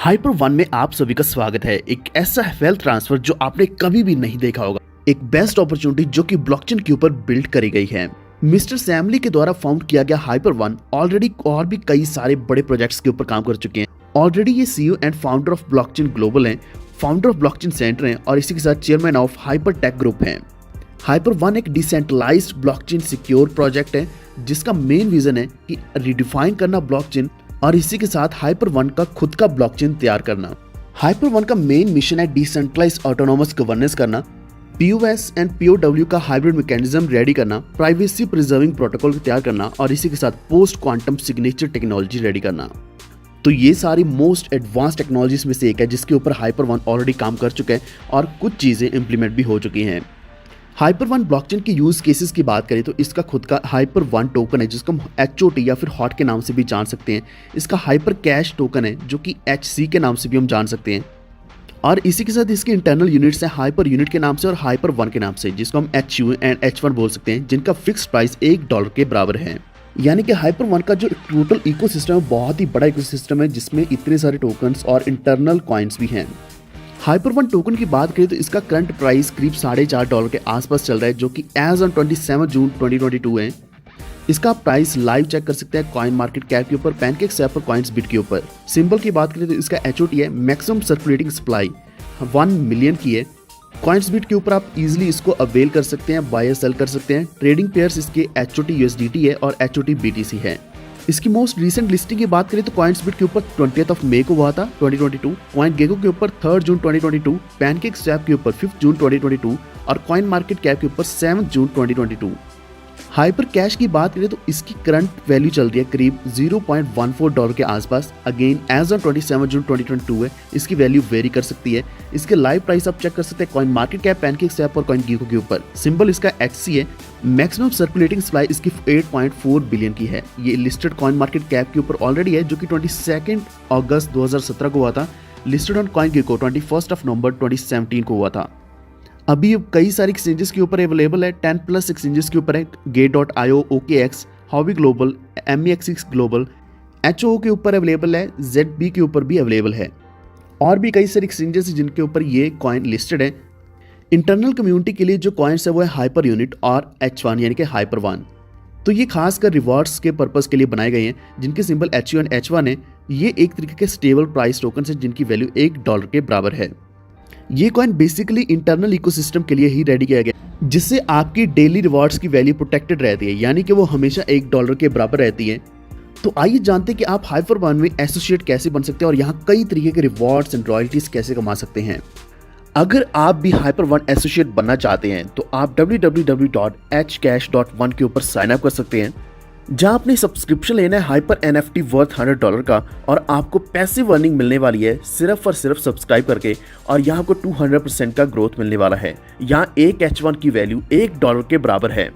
Hyper one में आप सभी का स्वागत है। एक ऐसा वेल्थ ट्रांसफर जो आपने कभी भी नहीं देखा होगा, एक बेस्ट अपॉर्चुनिटी जो कि ब्लॉकचेन के ऊपर बिल्ड करी गई है। मिस्टर सैमली के द्वारा फाउंड किया गया हाइपर वन ऑलरेडी और भी कई सारे बड़े प्रोजेक्ट्स के ऊपर काम कर चुके हैं। ऑलरेडी ये CEO and founder of Blockchain Global हैं, फाउंडर ऑफ ब्लॉकचेन सेंटर हैं और इसी के साथ chairman of Hyper Tech Group हैं। हाइपर वन एक डिसेंट्रलाइज्ड ब्लॉकचेन सिक्योर प्रोजेक्ट है जिसका मेन विजन है कि रिडिफाइन करना ब्लॉकचेन और इसी के साथ हाइपर वन का खुद का ब्लॉकचेन तैयार करना। हाइपर वन का मेन मिशन है डिसेंट्रलाइज्ड ऑटोनोमस गवर्नेंस करना, पीओएस एंड पीओडब्ल्यू का हाइब्रिड मैकेनिज्म रेडी करना, प्राइवेसी प्रिजर्विंग प्रोटोकॉल तैयार करना और इसी के साथ post quantum signature technology ready करना। तो ये सारी मोस्ट एडवांस टेक्नोलॉजीज में से एक है जिसके ऊपर हाइपर वन ऑलरेडी काम कर चुका है और कुछ चीजें इंप्लीमेंट भी हो चुकी हैं। हाइपर वन ब्लॉकचेन के यूज केसेस की बात करें तो इसका खुद का हाइपर वन टोकन है जिसको हम HOT या फिर हॉट के नाम से भी जान सकते हैं। इसका हाइपर कैश टोकन है जो कि HC के नाम से भी हम जान सकते हैं और इसी के साथ इसके इंटरनल यूनिट्स हैं हाइपर यूनिट के नाम से और हाइपर वन के नाम से, जिसको हम HU एंड H1 बोल सकते हैं, जिनका फिक्स प्राइस $1 के बराबर है। यानी कि हाइपर वन का जो टोटल इकोसिस्टम है बहुत ही बड़ा इकोसिस्टम है जिसमें इतने सारे टोकन्स और इंटरनल कॉइन्स भी हैं। हाइपर वन टोकन की बात करें तो इसका करंट प्राइस करीब $4.5 के आसपास चल रहा है जो कि एज ऑन 27 जून 2022 है। इसका प्राइस लाइव चेक कर सकते हैं कॉइन मार्केट कैप के ऊपर, पैनकेक स्वैप और कॉइन्स बिट के ऊपर। सिंबल की बात करें तो इसका HOT है, मैक्सिमम सर्कुलेटिंग सप्लाई 1 मिलियन की है। कॉइन्स बिट के ऊपर आप इजीली इसको अवेल कर सकते हैं, बाय सेल कर सकते हैं। ट्रेडिंग पेयर्स इसके HOT USDT है और HOT BTC है। इसकी मोस्ट रीसेंट लिस्टिंग की बात करें तो कॉइन्स बिट के ऊपर 20 मई को हुआ था 2022, कॉइन गेको के ऊपर 3 जून 2022, पैनकेक स्वैप के ऊपर 5 जून 2022 और कॉइन मार्केट कैप के ऊपर 7 जून 2022। हाइपर कैश की बात करें तो इसकी करंट वैल्यू चल रही है करीब $0.14 के आसपास। अगेन एज ऑन 27 जून 2022 है, इसकी वैल्यू वेरी कर सकती है। इसके लाइव प्राइस आप चेक कर सकते हैं coin market cap, pancake swap और कॉइन गेको के ऊपर। सिंबल इसका HC है, मैक्सिमम सर्कुलेटिंग सप्लाई इसकी 8.4 बिलियन की है। ये लिस्टेड कॉइन मार्केट कैप के ऊपर ऑलरेडी है जो कि 22 अगस्त 2017 को हुआ था। लिस्टेड ऑन कॉइन गेको 21 नवंबर 2017 को हुआ था। अभी कई सारी एक्सचेंजेस के ऊपर अवेलेबल है, 10+ एक्सचेंजेस के ऊपर है, Gate.io, OKX, Huobi global, MEXX global, HO के ऊपर अवेलेबल है, ZB के ऊपर भी अवेलेबल है और भी कई सारे एक्सचेंजेस जिनके ऊपर ये कॉइन लिस्टेड है। इंटरनल कम्युनिटी के लिए जो कॉइन्स है वो है हाइपर यूनिट और H1 यानी कि हाइपर वन। तो ये खासकर रिवॉर्ड्स के पर्पस के लिए बनाए गए हैं जिनके सिंबल HU एंड H1 है। ये एक तरीके के स्टेबल प्राइस टोकन है जिनकी वैल्यू $1 के बराबर है। ये कॉइन बेसिकली इंटरनल इकोसिस्टम के लिए ही रेडी किया गया जिससे आपकी डेली रिवॉर्ड्स की वैल्यू प्रोटेक्टेड रहती है, यानी कि वो हमेशा $1 के बराबर रहती है। तो आइए जानते हैं कि आप हाइपर वन में एसोसिएट कैसे बन सकते हैं और यहाँ कई तरीके के रिवॉर्ड्स एंड रॉयल्टीज कैसे कमा सकते हैं। अगर आप भी हाइपर वन एसोसिएट बनना चाहते हैं तो आप www.hcash.one के ऊपर साइन अप कर सकते हैं जहां अपनी सब्सक्रिप्शन लेना है हाइपर NFT वर्थ $100 का और आपको पैसिव अर्निंग मिलने वाली है सिर्फ और सिर्फ सब्सक्राइब करके और यहाँ आपको 200% का ग्रोथ मिलने वाला है। यहाँ एक H1 की वैल्यू $1 के बराबर है।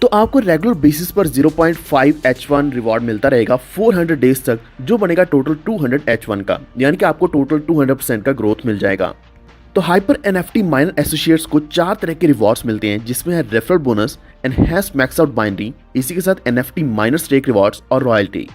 तो आपको रेगुलर बेसिस पर 0.5 H1 रिवॉर्ड मिलता रहेगा 400 डेज तक, जो बनेगा टोटल 200 H1 का, यानी कि आपको टोटल 200% का ग्रोथ मिल जाएगा। तो हाइपर NFT माइनर एसोसिएट्स को 4 तरह के रिवॉर्ड्स मिलते हैं जिसमें है referral bonus, enhanced max out binding, इसी के साथ NFT माइनर स्टेक रिवॉर्ड्स और रॉयल्टी।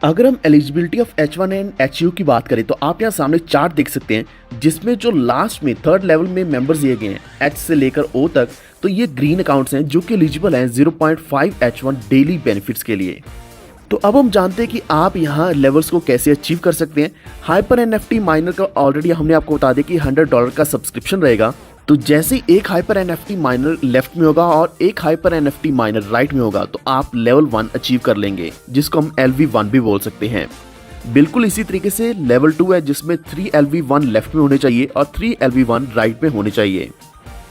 अगर हम eligibility of H1 and HU की बात करें तो आप यहाँ सामने चार्ट देख सकते हैं जिसमें जो लास्ट में 3rd लेवल में मेंबर्स दिए गए हैं H से लेकर O तक, तो ये ग्रीन अकाउंट्स हैं जो कि एलिजिबल हैं 0.5 H1 डेली बेनिफिट्स के लिए। तो अब हम जानते हैं कि आप यहाँ लेवल्स को कैसे अचीव कर सकते हैं। हाइपर NFT माइनर का ऑलरेडी हमने आपको बता दिया कि $100 का सब्सक्रिप्शन रहेगा। तो जैसे ही एक हाइपर NFT माइनर लेफ्ट में होगा और एक हाइपर NFT माइनर राइट में होगा तो आप लेवल 1 अचीव कर लेंगे जिसको हम LV1 भी बोल सकते हैं। बिल्कुल इसी तरीके से लेवल 2 है जिसमें 3 LV1 लेफ्ट में होने चाहिए और 3 LV1 राइट में होने चाहिए।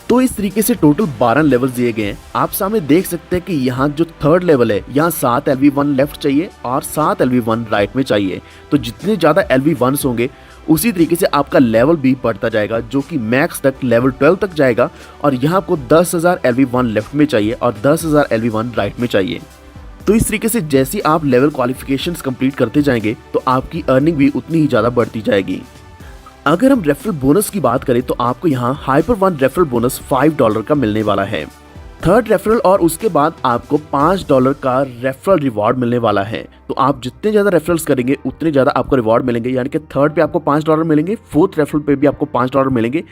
तो इस तरीके से टोटल 12 लेवल्स दिए गए हैं। आप सामने देख सकते हैं कि यहाँ जो 3rd लेवल है यहाँ 7 LV1 लेफ्ट चाहिए और 7 LV1 राइट में चाहिए। तो जितने ज्यादा LV1s होंगे उसी तरीके से आपका लेवल भी बढ़ता जाएगा जो कि मैक्स तक लेवल 12 तक जाएगा और यहाँ आपको 10,000 LV1 लेफ्ट में चाहिए और 10,000 LV1 राइट में चाहिए। तो इस तरीके से जैसे आप लेवल क्वालिफिकेशंस कंप्लीट करते जाएंगे तो आपकी अर्निंग भी उतनी ही ज्यादा बढ़ती जाएगी। अगर हम रेफरल बोनस की बात करें तो आपको यहाँ हाइपर वन रेफरल बोनस $5 का मिलने वाला है। थर्ड रेफरल और उसके बाद आपको $5 का रेफरल रिवॉर्ड मिलने वाला है। तो आप जितने ज़्यादा रेफरल्स करेंगे उतने ज़्यादा आपको रिवॉर्ड मिलेंगे, यानी कि थर्ड पे आपको $5 मिलेंगे, फोर्थ रेफरल पे भी आपको $5 मिलेंगे।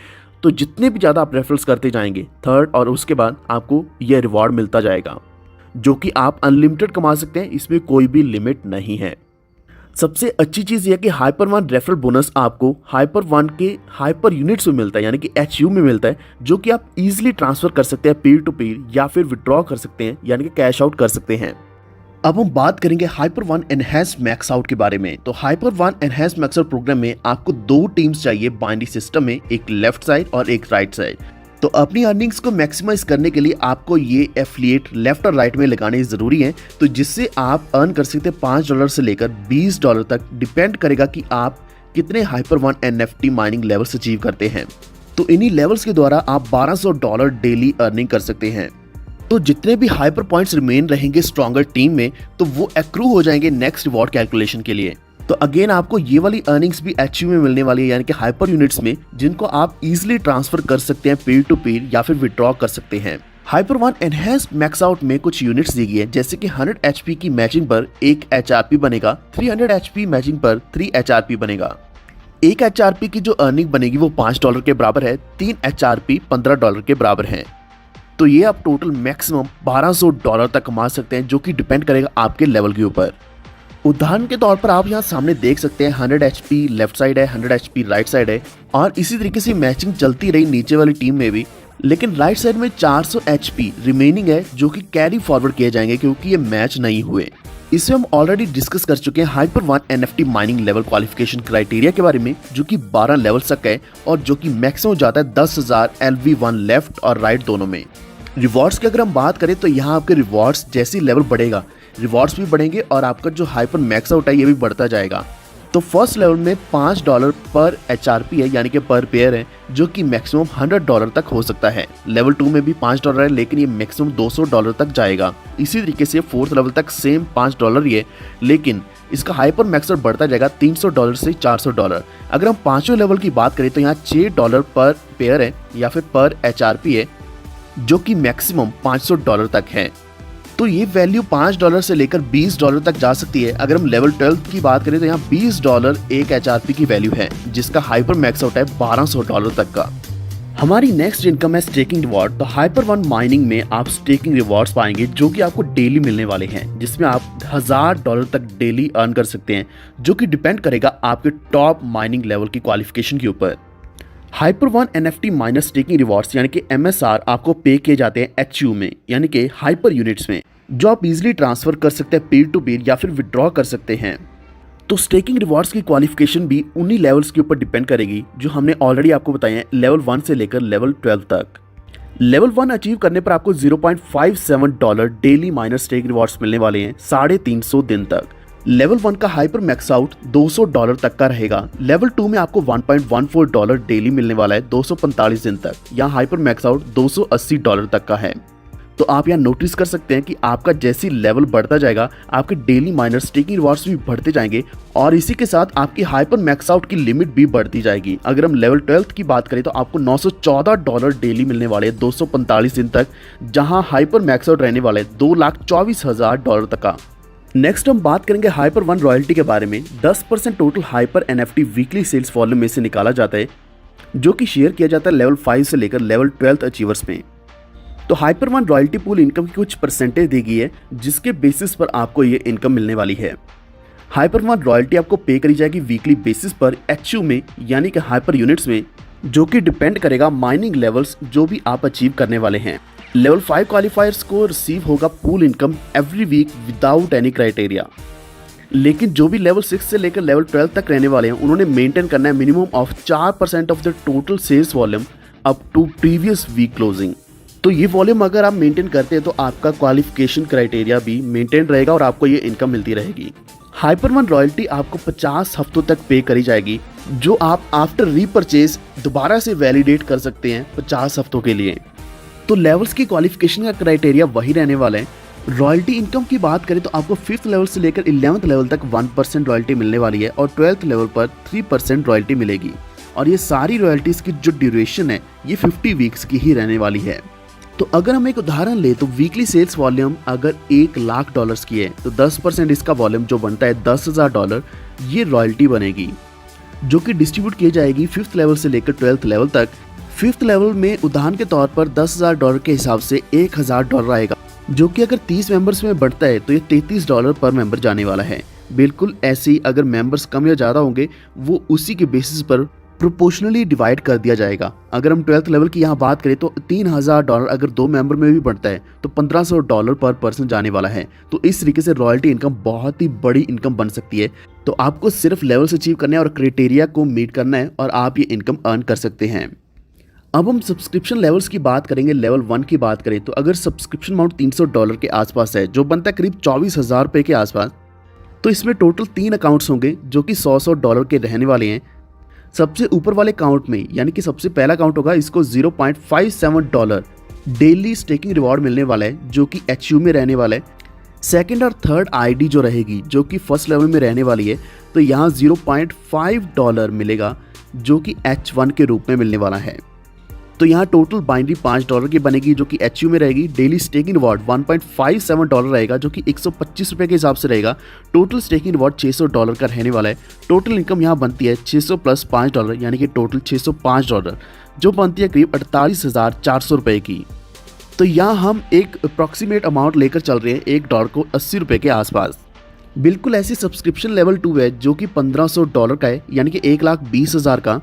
तो जितने भी ज़्यादा आप रेफरल्स करते जाएंगे थर्ड और उसके बाद आपको यह रिवॉर्ड मिलता जाएगा, जो कि आप अनलिमिटेड कमा सकते हैं, इसमें कोई भी लिमिट नहीं है। सबसे अच्छी चीज़ यह कि हाइपर वन रेफरल बोनस आपको हाइपर वन के हाइपर यूनिट्स में मिलता है, यानी कि HU में मिलता है, जो कि आप इजीली ट्रांसफर कर सकते हैं पीर टू पीर या फिर विड्रॉ कर सकते हैं, यानी कि कैश आउट कर सकते हैं। अब हम बात करेंगे Hyper One enhance max out के बारे में। तो Hyper One enhance max out programme में आपको 2 टीम्स चाहिए बाइनरी सिस्टम में, एक लेफ्ट साइड और एक राइट साइड। तो अपनी अर्निंग्स को मैक्सिमाइज करने के लिए आपको ये एफिलिएट लेफ्ट और राइट में लगाने जरूरी है, तो जिससे आप अर्न कर सकते हैं $5 से लेकर $20 तक। डिपेंड करेगा कि आप कितने hyper one NFT mining levels achieve करते हैं। तो इन्हीं लेवल्स के द्वारा आप $1200 डेली अर्निंग कर सकते हैं। तो जितने भी हाइपर पॉइंट्स रिमेन रहेंगे स्ट्रॉन्गर टीम में, तो वो एक्रू हो जाएंगे नेक्स्ट रिवॉर्ड कैलकुलेशन के लिए। तो अगेन आपको ये वाली अर्निंग्स भी HU में मिलने वाली है, यानी कि हाइपर यूनिट्स में, जिनको आप इजीली ट्रांसफर कर सकते हैं पीर टू पीर या फिर विड्रॉ कर सकते हैं। Hyper one enhanced max out में कुछ यूनिट्स दी गई है, जैसे कि 100 HP की मैचिंग पर 1 HRP बनेगा, 300 HP मैचिंग पर 3 HRP बनेगा। 1 HRP की जो अर्निंग बनेगी वो $5 के बराबर है, 3 HRP $15 के बराबर है। तो ये आप टोटल मैक्सिमम $1200 तक कमा सकते हैं, जो कि डिपेंड करेगा आपके लेवल के ऊपर। उदाहरण के तौर पर आप यहाँ सामने देख सकते हैं 100 HP लेफ्ट साइड है, 100 HP राइट साइड है, और इसी तरीके से मैचिंग चलती रही नीचे वाली टीम में भी। लेकिन राइट साइड में 400 HP रिमेनिंग है, जो कि कैरी फॉरवर्ड किए जाएंगे क्योंकि ये मैच नहीं हुए। इसे हम ऑलरेडी डिस्कस कर चुके हैं Hyper one NFT mining level qualification criteria के बारे में, जो कि 12 लेवल तक है और जो कि मैक्सिमम जाता है 10,000 LV1 लेफ्ट और राइट दोनों में। रिवॉर्ड्स की अगर हम बात करें तो यहाँ आपके रिवॉर्ड्स जैसी लेवल बढ़ेगा रिवॉर्ड्स भी बढ़ेंगे और आपका जो हाइपर मैक्स आउट है ये भी बढ़ता जाएगा। तो फर्स्ट लेवल में $5 पर HRP है, यानी कि पर पेयर है, जो कि मैक्सिमम $100 तक हो सकता है। लेवल 2 में भी $5 है, लेकिन ये मैक्सिमम $200 तक जाएगा। इसी तरीके से फोर्थ लेवल तक सेम $5 ही है, लेकिन इसका हाइपर मैक्स आउट बढ़ता जाएगा $300 से $400। अगर हम 5वें लेवल की बात करें तो यहाँ $6 पर पेयर है या फिर पर HRP है, जो कि मैक्सिमम $500 तक है। तो ये वैल्यू $5 से लेकर $20 तक जा सकती है। अगर हम लेवल 12 की बात करें तो यहाँ $20 एक HRP की वैल्यू है, जिसका हाइपर मैक्स आउट है $1200 तक का। हमारी नेक्स्ट इनकम है स्टेकिंग रिवॉर्ड। तो हाइपर वन माइनिंग में आप स्टेकिंग रिवॉर्ड्स पाएंगे, जो कि आपको डेली मिलने वाले हैं, जिसमें आप $1000 तक डेली अर्न कर सकते हैं, जो कि डिपेंड करेगा आपके टॉप माइनिंग लेवल की क्वालिफिकेशन के ऊपर। Hyper one NFT minus staking rewards यानी कि MSR आपको पे किए जाते हैं HU में, यानी कि हाइपर यूनिट्स में, जो आप इजीली ट्रांसफर कर सकते हैं पीर टू पीर या फिर विड्रॉ कर सकते हैं। तो स्टेकिंग रिवॉर्ड्स की क्वालिफिकेशन भी उन्हीं लेवल्स के ऊपर डिपेंड करेगी जो हमने ऑलरेडी आपको बताए हैं, लेवल 1 से लेकर लेवल 12 तक। लेवल 1 अचीव करने पर आपको $0.57 डेली माइनस स्टेक रिवॉर्ड्स मिलने वाले हैं 350 दिन तक। लेवल 1 का हाइपर मैक्स आउट $200 तक का रहेगा। लेवल 2 में आपको $1.14 डेली मिलने वाला है 245 दिन तक। यहाँ हाइपर मैक्स आउट $280 तक का है। तो आप यहाँ नोटिस कर सकते हैं कि आपका जैसी लेवल बढ़ता जाएगा आपके डेली माइनर स्टेकिंग रिवॉर्ड्स भी बढ़ते जाएंगे, और इसी के साथ आपकी हाइपर मैक्स आउट की लिमिट भी बढ़ती जाएगी। अगर हम लेवल 12 की बात करें तो आपको $914 डेली मिलने वाले 245 दिन तक, जहां हाइपर मैक्स आउट रहने वाले $2,24,000 तक का। नेक्स्ट हम बात करेंगे हाइपर वन रॉयल्टी के बारे में। 10% total hyper NFT weekly sales volume में से निकाला जाता है, जो कि शेयर किया जाता है लेवल 5 से लेकर लेवल 12 अचीवर्स में। तो Hyper one royalty pool income की कुछ परसेंटेज दी गई है, जिसके बेसिस पर आपको ये इनकम मिलने वाली है। हाइपर वन रॉयल्टी आपको पे करी जाएगी वीकली बेसिस पर HU में, यानी कि हाइपर यूनिट्स में, जो कि डिपेंड करेगा माइनिंग लेवल्स जो भी आप अचीव करने वाले हैं। लेवल 5 क्वालिफायर्स को रिसीव होगा pool income every week without any criteria, लेकिन जो भी लेवल 6 से लेकर लेवल 12 तक रहने वाले हैं उन्होंने मेंटेन करना है minimum of 4% of the total sales volume up to previous week closing. तो ये वॉल्यूम अगर आप मेंटेन करते हैं तो आपका क्वालिफिकेशन क्राइटेरिया भी मेंटेन रहेगा और आपको ये इनकम मिलती रहेगी। हाइपर वन रॉयल्टी आपको 50 हफ्तों तक पे करी जाएगी, जो आप आफ्टर रीपरचेज दोबारा से वैलिडेट कर सकते हैं 50 हफ्तों के लिए। तो लेवल्स की क्वालिफिकेशन का क्राइटेरिया वही रहने वाला है। रॉयल्टी इनकम की बात करें तो आपको 5th लेवल से लेकर 11th लेवल तक 1% रॉयल्टी मिलने वाली है और 12th लेवल पर 3% रॉयल्टी मिलेगी। और ये सारी रॉयल्टीज की जो ड्यूरेशन है ये 50 वीक्स की ही रहने वाली है। तो अगर हम एक उदाहरण ले तो वीकली सेल्स वॉल्यूम अगर $1,00,000 की है तो 10% इसका वॉल्यूम जो बनता है $10,000, ये रॉयल्टी बनेगी जो कि डिस्ट्रीब्यूट की जाएगी 5th लेवल से लेकर 12th लेवल तक। 5th लेवल में उदाहरण के तौर पर $10,000 के हिसाब से $1,000 आएगा, जो कि अगर 30 मेंबर्स में बढ़ता है तो ये $33 पर मेंबर जाने वाला है। बिल्कुल ऐसे ही अगर मेंबर्स कम या ज़्यादा होंगे वो उसी के बेसिस पर प्रोपोर्शनली डिवाइड कर दिया जाएगा। अगर हम 12th लेवल की यहाँ बात करें तो $3,000 अगर 2 मेंबर में भी बढ़ता है तो $1,500 पर पर्सन जाने वाला है। तो इस तरीके से रॉयल्टी इनकम बहुत ही बड़ी इनकम बन सकती है। तो आपको सिर्फ लेवल्स अचीव करना है और क्राइटेरिया को मीट करना है और आप ये इनकम अर्न कर सकते हैं। अब हम सब्सक्रिप्शन लेवल्स की बात करेंगे। लेवल 1 की बात करें तो अगर सब्सक्रिप्शन अमाउंट $300 के आसपास है, जो बनता है करीब 24,000 रुपये के आसपास, तो इसमें टोटल 3 अकाउंट्स होंगे जो कि $100 के रहने वाले हैं। सबसे ऊपर वाले अकाउंट में यानी कि सबसे पहला अकाउंट होगा, इसको $0.57 डेली स्टेकिंग रिवॉर्ड मिलने वाला है जो कि HU में रहने वाला है। सेकंड और थर्ड ID जो रहेगी जो कि फर्स्ट लेवल में रहने वाली है, तो यहाँ $0.5 मिलेगा जो कि H1 के रूप में मिलने वाला है। तो यहाँ टोटल बाइनरी $5 की बनेगी जो कि HU में रहेगी। डेली स्टेकिंग रिवॉर्ड $1.57 रहेगा जो कि 125 रुपये के हिसाब से रहेगा। टोटल स्टेकिंग रिवॉर्ड $600 का रहने वाला है। टोटल इनकम यहाँ बनती है 600 प्लस $5 यानी कि टोटल $605, जो बनती है करीब 48,400 रुपये की। तो यहाँ हम एक अप्रॉक्सीमेट अमाउंट लेकर चल रहे हैं $1 को 80 रुपये के आसपास। बिल्कुल ऐसी सब्सक्रिप्शन लेवल 2 है जो कि $1,500 का है यानी कि 1,20,000 का।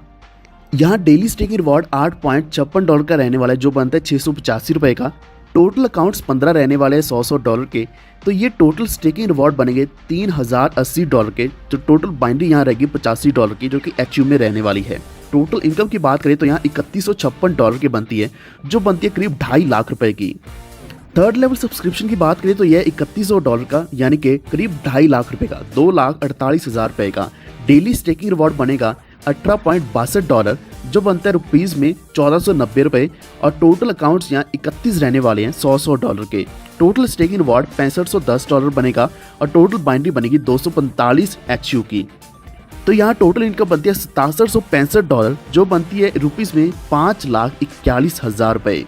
यहाँ डेली स्टेकिंग रिवॉर्ड $8.56 का रहने वाला है जो बनता है 685 रुपये का। टोटल अकाउंट्स 15 रहने वाले हैं $100 के। तो ये टोटल स्टेकिंग रिवॉर्ड बनेंगे $3,080 के। तो टोटल बाइनरी यहाँ रहेगी $85 की जो कि HU में रहने वाली है। टोटल इनकम की बात करें तो यहाँ $3,156 की बनती है जो बनती है करीब 2.5 लाख रुपए की। थर्ड लेवल सब्सक्रिप्शन की बात करें तो यह $3,100 का यानी कि करीब 2.5 लाख रुपए का, 2,48,000 रुपए का। डेली स्टेकिंग रिवॉर्ड बनेगा $18.62 जो बनता है रुपीज़ में 1,490 रुपये। और टोटल अकाउंट्स यहाँ 31 रहने वाले हैं $100 के। टोटल स्टेकिंग रिवॉर्ड $6510 बनेगा और टोटल बाइनरी बनेगी 245 HU की। तो यहाँ टोटल इनकम बनती है $6765 जो बनती है रुपीज़ में 5,41,000 रुपये।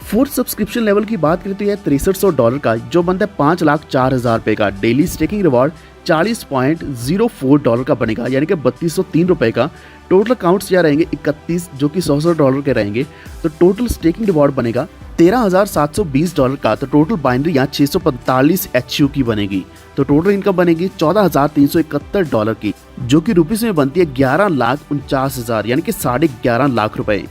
फोर्थ सब्सक्रिप्शन लेवल की बात करें तो यह $6300 का जो बनता है 5,04,000 रुपये का। डेली स्टेकिंग रिवॉर्ड $40.04 का बनेगा यानी कि 3,203 रुपये का। टोटल अकाउंट्स यहाँ रहेंगे 31 जो कि $100 के रहेंगे। तो टोटल स्टेकिंग रिवॉर्ड बनेगा $13,720 का। तो टोटल बाइनरी यहाँ 645 HU की बनेगी। तो टोटल इनकम बनेगी $14,371 की जो कि रुपीज़ में बनती है 11,49,000 यानी कि 11.5 लाख रुपए।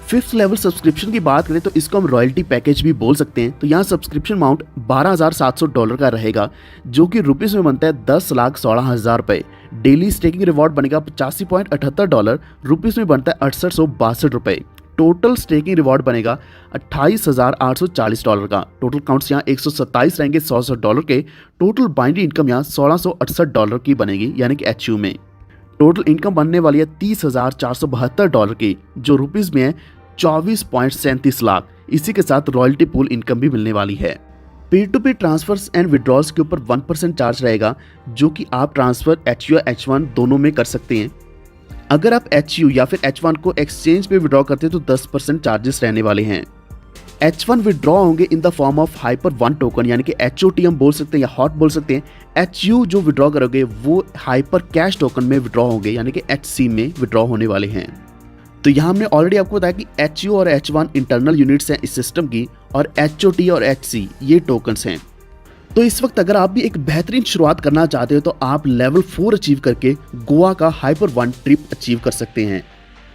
फिफ्थ लेवल सब्सक्रिप्शन की बात करें तो इसको हम रॉयल्टी पैकेज भी बोल सकते हैं। तो यहाँ सब्सक्रिप्शन अमाउंट $12,700 का रहेगा जो कि रुपीज़ में बनता है 10,16,000 रुपये। डेली स्टेकिंग रिवॉर्ड बनेगा $85.78, रुपीज़ में बनता है 6,862 रुपये। टोटल स्टेकिंग रिवॉर्ड बनेगा $28,840 का। टोटल काउंट्स यहाँ 127 रहेंगे $100 के। टोटल बाइनरी इनकम यहाँ $1,668 की बनेगी यानी कि HU में। टोटल इनकम बनने वाली है $30,472 की जो रुपीज़ में है 24.37 लाख। इसी के साथ रॉयल्टी पूल इनकम भी मिलने वाली है। Peer to peer transfers and withdrawals के ऊपर 1% चार्ज रहेगा जो कि आप ट्रांसफर HU या H1 दोनों में कर सकते हैं। अगर आप HU या फिर H1 को एक्सचेंज पे विड्रॉ करते हैं तो 10% चार्जेस रहने वाले हैं। H1 विड्रॉ होंगे in the form of HYPER-1 token यानी कि HOT हम बोल सकते हैं या हॉट बोल सकते हैं। HU जो विड्रॉ करोगे वो हाइपर कैश टोकन में विड्रॉ होंगे यानी कि HC में विड्रॉ होने वाले हैं। तो यहाँ हमने ऑलरेडी आपको बताया कि HU और H1 इंटरनल यूनिट्स हैं इस सिस्टम की और HOT और HC ये टोकन्स हैं। तो इस वक्त अगर आप भी एक बेहतरीन शुरुआत करना चाहते हो तो आप लेवल 4 अचीव करके गोवा का HYPER-1 ट्रिप अचीव कर सकते हैं।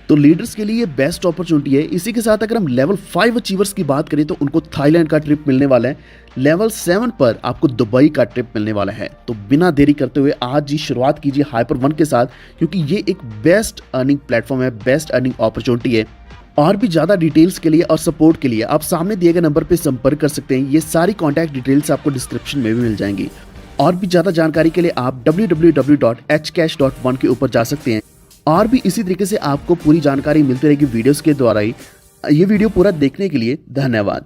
तो लीडर्स के लिए बेस्ट अपॉर्चुनिटी है। इसी के साथ अगर हम लेवल 5 अचीवर्स की बात करें तो उनको थाईलैंड का ट्रिप मिलने वाला है। लेवल 7 पर आपको दुबई का ट्रिप मिलने वाला है। तो बिना देरी करते हुए आज ही शुरुआत कीजिए HYPER-1 के साथ क्योंकि ये एक बेस्ट अर्निंग प्लेटफॉर्म है, बेस्ट अर्निंग अपॉर्चुनिटी है। और भी ज़्यादा डिटेल्स के लिए और सपोर्ट के लिए आप सामने दिए गए नंबर पर संपर्क कर सकते हैं। ये सारी कॉन्टैक्ट डिटेल्स आपको डिस्क्रिप्शन में भी मिल जाएंगी। और भी ज़्यादा जानकारी के लिए आप www.hcash.one के ऊपर जा सकते हैं। और भी इसी तरीके से आपको पूरी जानकारी मिलती रहेगी वीडियोस के द्वारा ही। ये वीडियो पूरा देखने के लिए धन्यवाद।